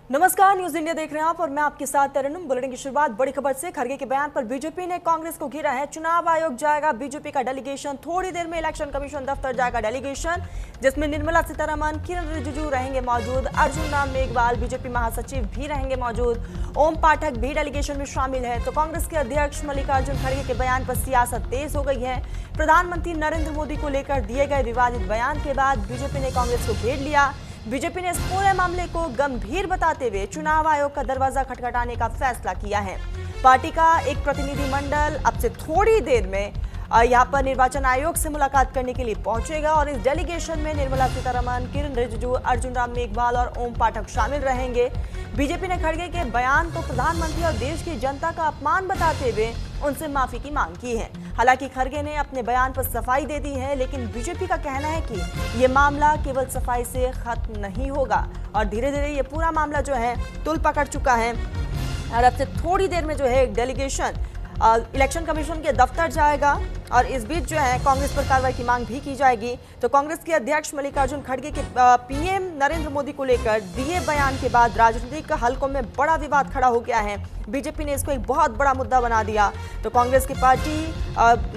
नमस्कार, news India देख रहे हैं आप और मैं आपके साथ तरन्नुम। बुलेटिन की शुरुआत बड़ी खबर से। खड़गे के बयान पर बीजेपी ने कांग्रेस को घेरा है। चुनाव आयोग जाएगा बीजेपी का डेलीगेशन। थोड़ी देर में इलेक्शन कमीशन दफ्तर जाएगा डेलीगेशन, जिसमें निर्मला सीतारमण, किरण रिजिजू रहेंगे मौजूद। अर्जुन राम मेघवाल बीजेपी महासचिव भी रहेंगे मौजूद। ओम पाठक भी डेलीगेशन में शामिल है। तो कांग्रेस के अध्यक्ष मल्लिकार्जुन खड़गे के बयान पर सियासत तेज हो गई है। प्रधानमंत्री नरेंद्र मोदी को लेकर दिए गए विवादित बयान के बाद बीजेपी ने कांग्रेस को घेर लिया। बीजेपी ने इस पूरे मामले को गंभीर बताते हुए चुनाव आयोग का दरवाजा खटखटाने का फैसला किया है। पार्टी का एक प्रतिनिधिमंडल अब से थोड़ी देर में यहां पर निर्वाचन आयोग से मुलाकात करने के लिए पहुंचेगा और इस डेलीगेशन में निर्मला सीतारमण, किरण रिजिजू, अर्जुन राम मेघवाल और ओम पाठक शामिल रहेंगे। बीजेपी ने खड़गे के बयान को प्रधानमंत्री और देश की जनता का अपमान बताते हुए उनसे माफी की मांग की है। हालांकि खड़गे ने अपने बयान पर सफाई दे दी है, लेकिन बीजेपी का कहना है कि ये मामला केवल सफाई से खत्म नहीं होगा और धीरे धीरे ये पूरा मामला जो है तुल पकड़ चुका है और अब से थोड़ी देर में जो है डेलीगेशन इलेक्शन कमीशन के दफ्तर जाएगा और इस बीच जो है कांग्रेस पर कार्रवाई की मांग भी की जाएगी। तो कांग्रेस के अध्यक्ष मल्लिकार्जुन खड़गे के पीएम नरेंद्र मोदी को लेकर दिए बयान के बाद राजनीतिक हलकों में बड़ा विवाद खड़ा हो गया है। बीजेपी ने इसको एक बहुत बड़ा मुद्दा बना दिया। तो कांग्रेस की पार्टी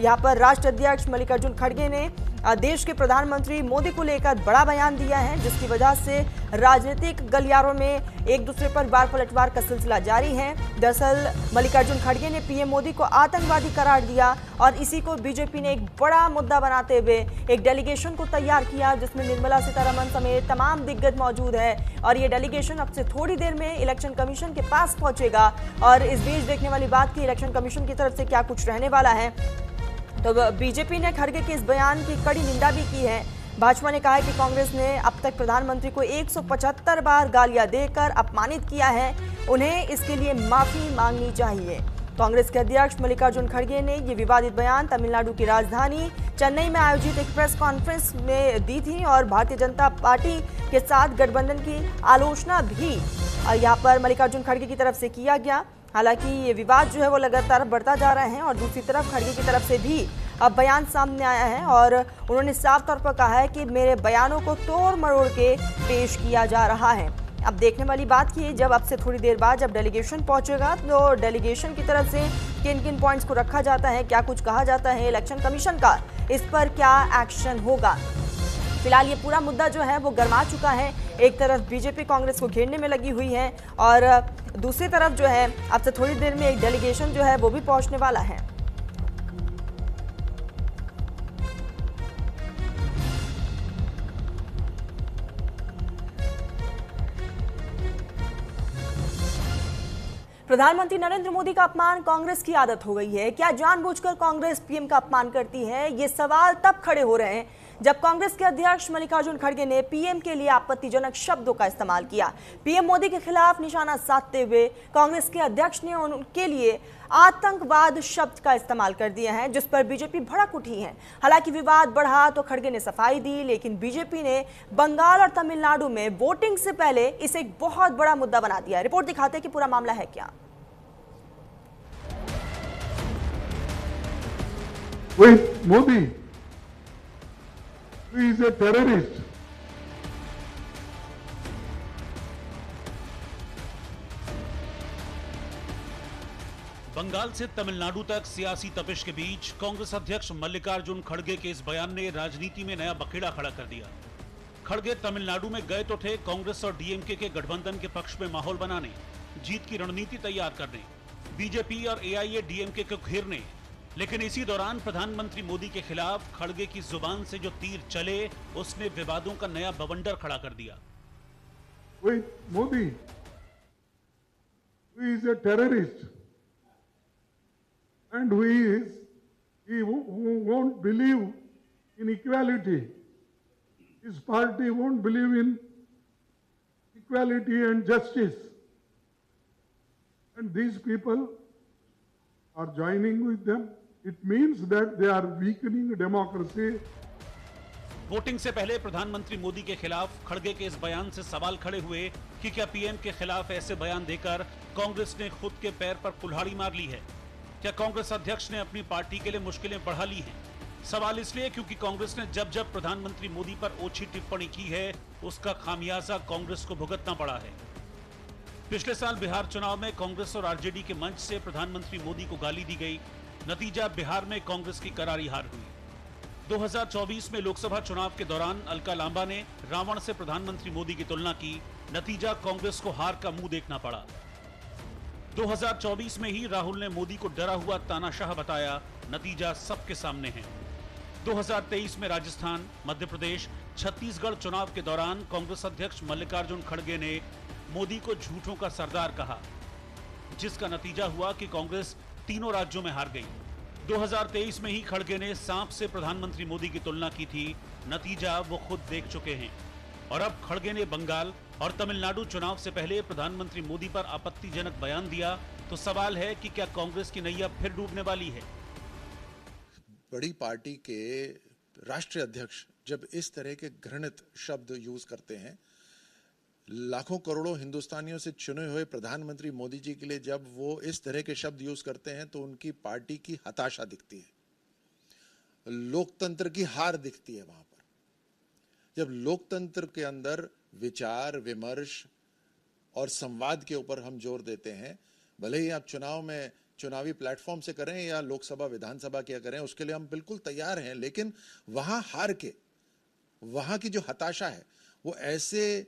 यहाँ पर राष्ट्रीय अध्यक्ष मल्लिकार्जुन खड़गे ने देश के प्रधानमंत्री मोदी को लेकर बड़ा बयान दिया है, जिसकी वजह से राजनीतिक गलियारों में एक दूसरे पर वार पलटवार का सिलसिला जारी है। दरअसल मल्लिकार्जुन खड़गे ने पीएम मोदी को आतंकवादी करार दिया और इसी को बीजेपी ने एक बड़ा मुद्दा बनाते हुए एक डेलीगेशन को तैयार किया, जिसमें निर्मला सीतारमण समेत तमाम दिग्गज मौजूद है और ये डेलीगेशन अब से थोड़ी देर में इलेक्शन कमीशन के पास पहुंचेगा। और इस बीच देखने वाली बात की इलेक्शन कमीशन की तरफ से क्या कुछ रहने वाला है। तो बीजेपी ने खड़गे के इस बयान की कड़ी निंदा भी की है। भाजपा ने कहा है कि कांग्रेस ने अब तक प्रधानमंत्री को 175 बार गालियां देकर अपमानित किया है, उन्हें इसके लिए माफी मांगनी चाहिए। कांग्रेस के अध्यक्ष मल्लिकार्जुन खड़गे ने ये विवादित बयान तमिलनाडु की राजधानी चेन्नई में आयोजित एक प्रेस कॉन्फ्रेंस में दी थी और भारतीय जनता पार्टी के साथ गठबंधन की आलोचना भी यहाँ पर मल्लिकार्जुन खड़गे की तरफ से किया गया। हालांकि ये विवाद जो है वो लगातार बढ़ता जा रहा है और दूसरी तरफ खड़गे की तरफ से भी अब बयान सामने आया है और उन्होंने साफ तौर पर कहा है कि मेरे बयानों को तोड़ मरोड़ के पेश किया जा रहा है। अब देखने वाली बात की जब अब से थोड़ी देर बाद जब डेलीगेशन पहुंचेगा तो डेलीगेशन की तरफ से किन किन पॉइंट्स को रखा जाता है, क्या कुछ कहा जाता है इलेक्शन कमीशन का, इस पर क्या एक्शन होगा। फिलहाल ये पूरा मुद्दा जो है वो गर्मा चुका है। एक तरफ बीजेपी कांग्रेस को घेरने में लगी हुई है और दूसरी तरफ जो है अब से थोड़ी देर में एक डेलीगेशन जो है वो भी पहुंचने वाला है। प्रधानमंत्री नरेंद्र मोदी का अपमान कांग्रेस की आदत हो गई है। क्या जानबूझकर कांग्रेस पीएम का अपमान करती है? ये सवाल तब खड़े हो रहे हैं जब कांग्रेस के अध्यक्ष मल्लिकार्जुन खड़गे ने पीएम के लिए आपत्तिजनक शब्दों का इस्तेमाल किया। पीएम मोदी के खिलाफ निशाना साधते हुए कांग्रेस के अध्यक्ष ने उनके लिए आतंकवाद शब्द का इस्तेमाल कर दिया है, जिस पर बीजेपी भड़क उठी है। हालांकि विवाद बढ़ा तो खड़गे ने सफाई दी, लेकिन बीजेपी ने बंगाल और तमिलनाडु में वोटिंग से पहले इसे एक बहुत बड़ा मुद्दा बना दिया। रिपोर्ट दिखाते हैं कि पूरा मामला है क्या। Modi He is a terrorist. Bengal से तमिलनाडु तक सियासी तपिश के बीच कांग्रेस अध्यक्ष मल्लिकार्जुन खड़गे के इस बयान ने राजनीति में नया बखेड़ा खड़ा कर दिया। खड़गे तमिलनाडु में गए तो थे कांग्रेस और डीएमके के गठबंधन के पक्ष में माहौल बनाने, जीत की रणनीति तैयार करने, बीजेपी और एआईएडीएमके को घेरने, लेकिन इसी दौरान प्रधानमंत्री मोदी के खिलाफ खड़गे की जुबान से जो तीर चले उसने विवादों का नया बवंडर खड़ा कर दिया। Modi he is a terrorist and he won't believe in equality. His party won't believe in equality and justice, and these people are joining with them. It means that they are weakening democracy. Voting से पहले प्रधानमंत्री मोदी के खिलाफ खड़गे के इस बयान से सवाल खड़े हुए कि क्या पीएम के खिलाफ ऐसे बयान देकर कांग्रेस ने खुद के पैर पर कुल्हाड़ी मार ली है? क्या कांग्रेस अध्यक्ष ने अपनी पार्टी के लिए मुश्किलें बढ़ा ली हैं? सवाल इसलिए क्योंकि कांग्रेस ने जब जब प्रधानमंत्री मोदी पर ओछी टिप्पणी की है उसका खामियाजा कांग्रेस को भुगतना पड़ा है। पिछले साल बिहार चुनाव में कांग्रेस और आरजेडी के मंच से प्रधानमंत्री मोदी को गाली दी गई। नतीजा बिहार में कांग्रेस की करारी हार हुई। 2024 में लोकसभा चुनाव के दौरान अलका लांबा ने रावण से प्रधानमंत्री मोदी की तुलना की। नतीजा कांग्रेस को हार का मुंह देखना पड़ा। 2024 में ही राहुल ने मोदी को डरा हुआ तानाशाह बताया। नतीजा सबके सामने है। 2023 में राजस्थान, मध्य प्रदेश, छत्तीसगढ़ चुनाव के दौरान कांग्रेस अध्यक्ष मल्लिकार्जुन खड़गे ने मोदी को झूठों का सरदार कहा, जिसका नतीजा हुआ कि कांग्रेस तीनों राज्यों में हार गई। 2023 में ही खड़गे ने सांप से प्रधानमंत्री मोदी की तुलना की थी। नतीजा वो खुद देख चुके हैं। और अब खड़गे ने बंगाल और तमिलनाडु चुनाव से पहले प्रधानमंत्री मोदी पर आपत्तिजनक बयान दिया। तो सवाल है कि क्या कांग्रेस की नैया फिर डूबने वाली है? बड़ी पार्टी के राष्ट्रीय अध्यक्ष जब इस तरह के घृणित शब्द यूज करते हैं, लाखों करोड़ों हिंदुस्तानियों से चुने हुए प्रधानमंत्री मोदी जी के लिए जब वो इस तरह के शब्द यूज करते हैं तो उनकी पार्टी की हताशा दिखती है, लोकतंत्र की हार दिखती है। वहां पर जब लोकतंत्र के अंदर विचार विमर्श और संवाद के ऊपर हम जोर देते हैं, भले ही आप चुनाव में चुनावी प्लेटफॉर्म से करें या लोकसभा विधानसभा क्या करें, उसके लिए हम बिल्कुल तैयार हैं, लेकिन वहां हार के वहां की जो हताशा है वो ऐसे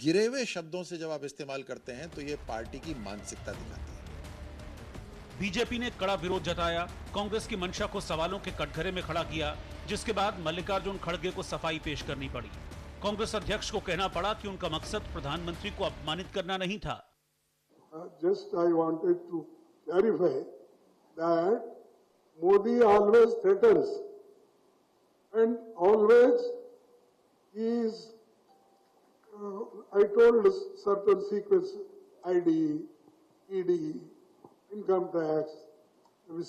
गिरे हुए शब्दों से जब आप इस्तेमाल करते हैं तो ये पार्टी की मानसिकता दिखाती है। बीजेपी ने कड़ा विरोध जताया, कांग्रेस की मंशा को सवालों के कटघरे में खड़ा किया, जिसके बाद मल्लिकार्जुन खड़गे को सफाई पेश करनी पड़ी। कांग्रेस अध्यक्ष को कहना पड़ा कि उनका मकसद प्रधानमंत्री को अपमानित करना नहीं था। Just I wanted to clarify that Modi always threatens and always is I told certain sequence ID, ED, income tax,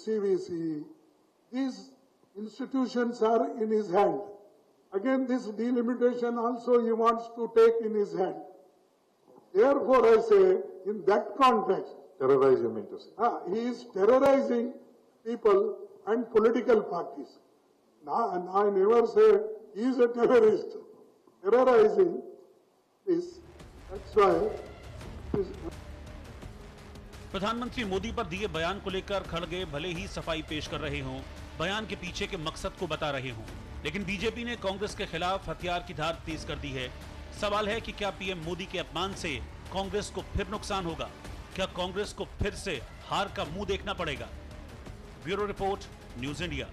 CVC, these institutions are in his hand. Again, this delimitation also he wants to take in his hand. Therefore, I say, in that context, Terrorize, you mean to say? he is terrorizing people and political parties. Now, and I never said he is a terrorist. Terrorizing is, that's why. प्रधानमंत्री मोदी पर दिए बयान को लेकर खड़गे भले ही सफाई पेश कर रहे हों, बयान के पीछे के मकसद को बता रहे हों, लेकिन बीजेपी ने कांग्रेस के खिलाफ हथियार की धार तेज कर दी है। सवाल है कि क्या पीएम मोदी के अपमान से कांग्रेस को फिर नुकसान होगा? क्या कांग्रेस को फिर से हार का मुंह देखना पड़ेगा? Bureau report, news India.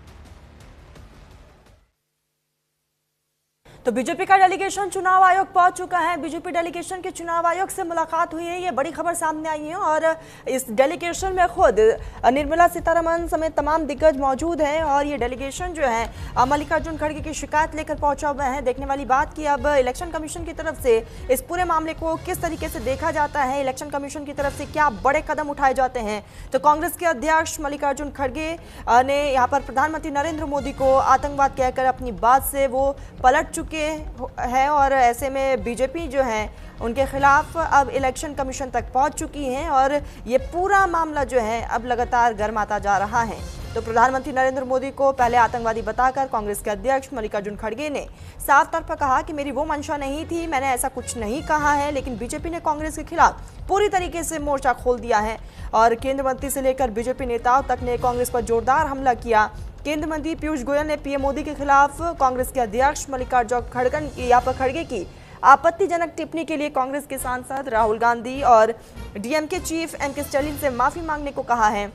तो बीजेपी का डेलीगेशन चुनाव आयोग पहुंच चुका है। बीजेपी डेलीगेशन की चुनाव आयोग से मुलाकात हुई है, ये बड़ी खबर सामने आई है। और इस डेलीगेशन में खुद निर्मला सीतारमण समेत तमाम दिग्गज मौजूद हैं। और ये डेलीगेशन जो है मल्लिकार्जुन खड़गे की शिकायत लेकर पहुंचा हुआ है। देखने वाली बात कि अब इलेक्शन कमीशन की तरफ से इस पूरे मामले को किस तरीके से देखा जाता है, इलेक्शन कमीशन की तरफ से क्या बड़े कदम उठाए जाते हैं। तो कांग्रेस के अध्यक्ष मल्लिकार्जुन खड़गे ने यहाँ पर प्रधानमंत्री नरेंद्र मोदी को आतंकवाद कहकर अपनी बात से वो पलट चुके है। और ऐसे में बीजेपी जो है उनके खिलाफ अब इलेक्शन कमीशन तक पहुंच चुकी है। और ये पूरा मामला जो है अब लगातार गर्माता जा रहा है। तो प्रधानमंत्री नरेंद्र मोदी को पहले आतंकवादी बताकर कांग्रेस के अध्यक्ष मल्लिकार्जुन खड़गे ने साफ तौर पर कहा कि मेरी वो मंशा नहीं थी, मैंने ऐसा कुछ नहीं कहा है। लेकिन बीजेपी ने कांग्रेस के खिलाफ पूरी तरीके से मोर्चा खोल दिया है। और केंद्र मंत्री से लेकर बीजेपी नेताओं तक ने कांग्रेस पर जोरदार हमला किया। केंद्रीय मंत्री पीयूष गोयल ने पीएम मोदी के खिलाफ कांग्रेस के अध्यक्ष मल्लिकार्जुन खड़गे की आपत्तिजनक टिप्पणी के लिए कांग्रेस के सांसद राहुल गांधी और डीएमके चीफ एमके स्टालिन से माफी मांगने को कहा है।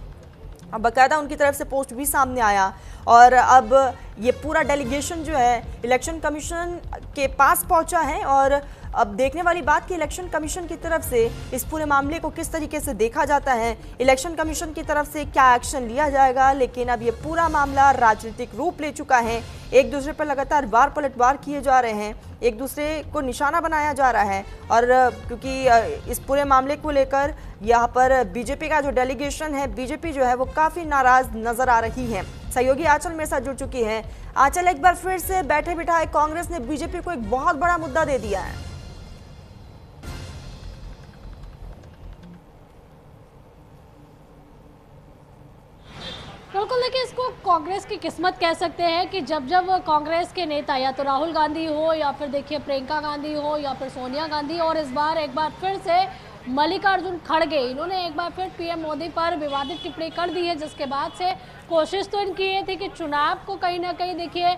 अब बाकायदा उनकी तरफ से पोस्ट भी सामने आया। और अब ये पूरा डेलीगेशन जो है इलेक्शन कमीशन के पास पहुंचा है। और अब देखने वाली बात कि इलेक्शन कमीशन की तरफ से इस पूरे मामले को किस तरीके से देखा जाता है, इलेक्शन कमीशन की तरफ से क्या एक्शन लिया जाएगा। लेकिन अब ये पूरा मामला राजनीतिक रूप ले चुका है। एक दूसरे पर लगातार वार पलटवार किए जा रहे हैं, एक दूसरे को निशाना बनाया जा रहा है। और क्योंकि इस पूरे मामले को लेकर यहाँ पर बीजेपी का जो डेलीगेशन है, बीजेपी जो है वो काफ़ी नाराज नजर आ रही है। सहयोगी आंचल मेरे साथ जुड़ चुकी है। आंचल, एक बार फिर से बैठे बिठाए कांग्रेस ने बीजेपी को एक बहुत बड़ा मुद्दा दे दिया है। बिल्कुल, देखिए इसको कांग्रेस की किस्मत कह सकते हैं कि जब जब कांग्रेस के नेता या तो राहुल गांधी हो या फिर देखिए प्रियंका गांधी हो या फिर सोनिया गांधी, और इस बार एक बार फिर से मल्लिकार्जुन खड़गे, इन्होंने एक बार फिर पीएम मोदी पर विवादित टिप्पणी कर दी है, जिसके बाद से कोशिश तो इनकी ये थी कि चुनाव को कहीं ना कहीं देखिए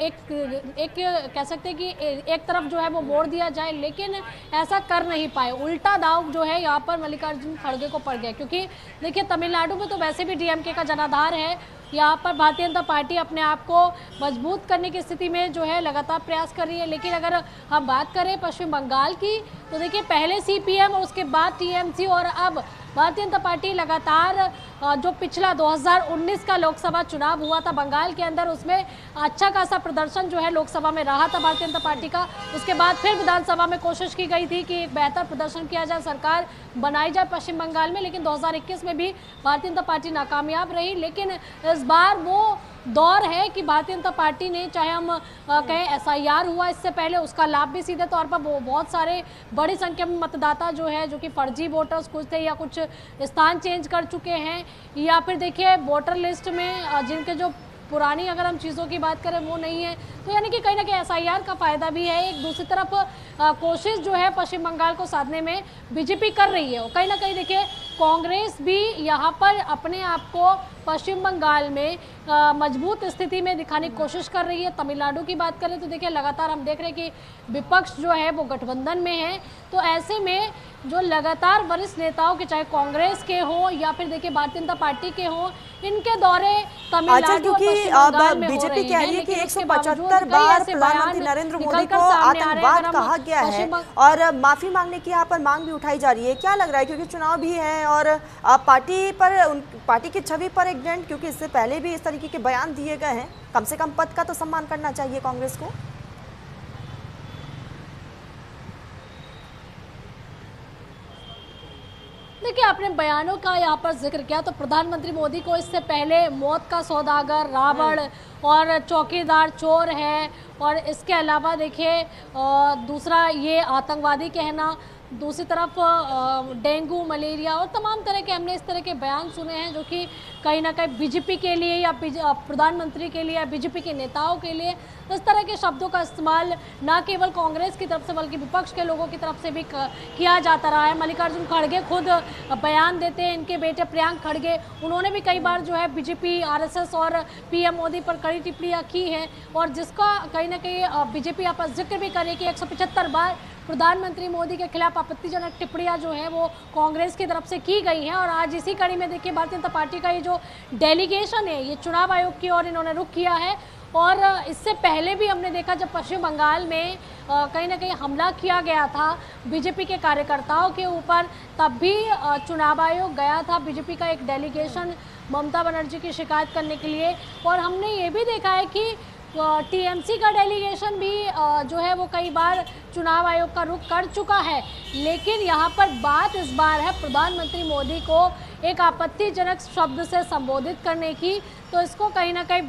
एक कह सकते हैं कि एक तरफ जो है वो मोड़ दिया जाए, लेकिन ऐसा कर नहीं पाए। उल्टा दाव जो है यहाँ पर मल्लिकार्जुन खड़गे को पड़ गया, क्योंकि देखिए तमिलनाडु में तो वैसे भी डीएमके का जनाधार है। यहाँ पर भारतीय जनता पार्टी अपने आप को मजबूत करने की स्थिति में जो है लगातार प्रयास कर रही है। लेकिन अगर हम बात करें पश्चिम बंगाल की, तो देखिए पहले सीपीएम और उसके बाद टीएमसी और अब भारतीय जनता पार्टी लगातार जो पिछला 2019 का लोकसभा चुनाव हुआ था बंगाल के अंदर, उसमें अच्छा खासा प्रदर्शन जो है लोकसभा में रहा था भारतीय जनता पार्टी का। उसके बाद फिर विधानसभा में कोशिश की गई थी कि एक बेहतर प्रदर्शन किया जाए, सरकार बनाई जाए पश्चिम बंगाल में, लेकिन 2021 में भी भारतीय जनता पार्टी नाकामयाब रही। लेकिन इस बार वो दौर है कि भारतीय जनता पार्टी ने, चाहे हम कहें एसआईआर हुआ इससे पहले, उसका लाभ भी सीधे तौर पर बहुत सारे बड़ी संख्या में मतदाता जो है, जो कि फर्जी वोटर्स कुछ थे या कुछ स्थान चेंज कर चुके हैं, या फिर देखिए वोटर लिस्ट में जिनके जो पुरानी अगर हम चीज़ों की बात करें वो नहीं है, तो यानी कि कहीं ना कहीं एसआईआर का फायदा भी है। एक दूसरी तरफ कोशिश जो है पश्चिम बंगाल को साधने में बीजेपी कर रही है, और कहीं ना कहीं देखिए कांग्रेस भी यहाँ पर अपने आप को पश्चिम बंगाल में मजबूत स्थिति में दिखाने की कोशिश कर रही है। तमिलनाडु की बात करें तो देखिए लगातार हम देख रहे हैं कि विपक्ष जो है वो गठबंधन में है, तो ऐसे में जो लगातार वरिष्ठ नेताओं के, चाहे कांग्रेस के हो या फिर देखिए भारतीय जनता पार्टी के हो, इनके दौरे तमिलनाडु क्योंकि अब बीजेपी कह रही है कि 175 बार प्रधानमंत्री नरेंद्र मोदी को आतंकवाद कहा गया है और माफी मांगने की यहाँ पर मांग भी उठाई जा रही है। क्या लग रहा है, क्योंकि चुनाव भी है और पार्टी की छवि पर एक डेंट, क्योंकि इससे पहले भी इस तरीके के बयान दिए गए हैं, कम से कम पद का तो सम्मान करना चाहिए कांग्रेस को। देखिए आपने बयानों का यहाँ पर जिक्र किया, तो प्रधानमंत्री मोदी को इससे पहले मौत का सौदागर, रावण और चौकीदार चोर है, और इसके अलावा देखिए दूसरा ये आतंकवादी कहना, दूसरी तरफ डेंगू, मलेरिया और तमाम तरह के हमने इस तरह के बयान सुने हैं, जो कि कहीं ना कहीं बीजेपी के लिए या प्रधानमंत्री के लिए या बीजेपी के नेताओं के लिए इस तरह के शब्दों का इस्तेमाल न केवल कांग्रेस की तरफ से बल्कि विपक्ष के लोगों की तरफ से भी किया जाता रहा है। मल्लिकार्जुन खड़गे खुद बयान देते हैं, इनके बेटे प्रियांक खड़गे, उन्होंने भी कई बार जो है बीजेपी, आरएसएस और पीएम मोदी पर कड़ी टिप्पणियां की हैं, और जिसका कहीं ना कहीं बीजेपी यहाँ पर जिक्र भी करे कि 175 बार प्रधानमंत्री मोदी के खिलाफ आपत्तिजनक टिप्पणियां जो है वो कांग्रेस की तरफ से की गई हैं। और आज इसी कड़ी में देखिए भारतीय जनता पार्टी का ये जो डेलीगेशन है, ये चुनाव आयोग की ओर इन्होंने रुख किया है। और इससे पहले भी हमने देखा जब पश्चिम बंगाल में कहीं ना कहीं हमला किया गया था बीजेपी के कार्यकर्ताओं के ऊपर, तब भी चुनाव आयोग गया था, बीजेपी का एक डेलीगेशन ममता बनर्जी की शिकायत करने के लिए। और हमने ये भी देखा है कि टीएमसी का डेलीगेशन भी जो है वो कई बार चुनाव आयोग का रुख कर चुका है। लेकिन यहाँ पर बात इस बार है प्रधानमंत्री मोदी को एक आपत्तिजनक शब्द से संबोधित करने की, तो इसको कहीं ना कहीं